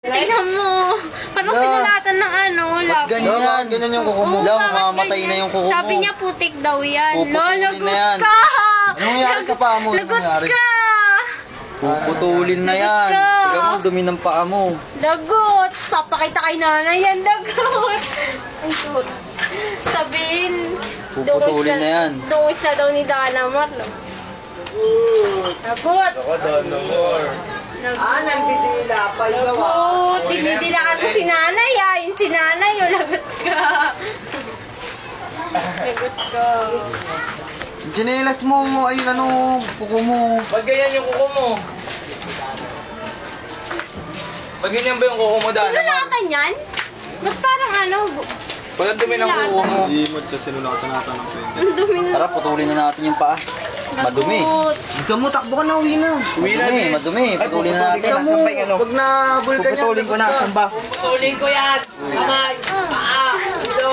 Tingnan mo. Parang sinulatan ng ano, Ba't ganyan? Ganyan yung kuko mo. Lang, mamamatay na yung kuko mo. Sabi niya putik daw yan. Puputulin Lagot na yan. ka! Anong nangyari sa paa mo? Anong Lagot nangyari? ka! Puputulin na yan. Lagot ka! Tignan mo, dumi ng paa mo. Lagot! Papakita kay nanay yan, lagot! Ay, shoot. Sabihin, Puputulin na yan. dungis na daw ni Dana Mar. Lagot! Ako, Dana Mar. Nambidila pa ikaw Lagot! Dinidilaan mo si nanay ah. Yung si nanay, yung lagot ka. Lagot ka. Chinelas mo, ayun ano, kuko mo. Ba't ganyan yung kuko mo? Ba't ganyan ba yung kuko mo, Dana Mar? Sinulatan yan? Ba't parang ano? Walang dumi ng kuko mo. Imod sa sinulatan natin ng pwede. Ang dumi na. Tara, putulin na natin yung paa. Madumi. Lagot. Gusto mo, takbo ka na, uwi na. Madumi, madumi. Putulin na natin. Gusto mo, Pag nabul ka niya, puputulin ko na, saan ba? Putulin ko yan! Kamay! Paa! Ito!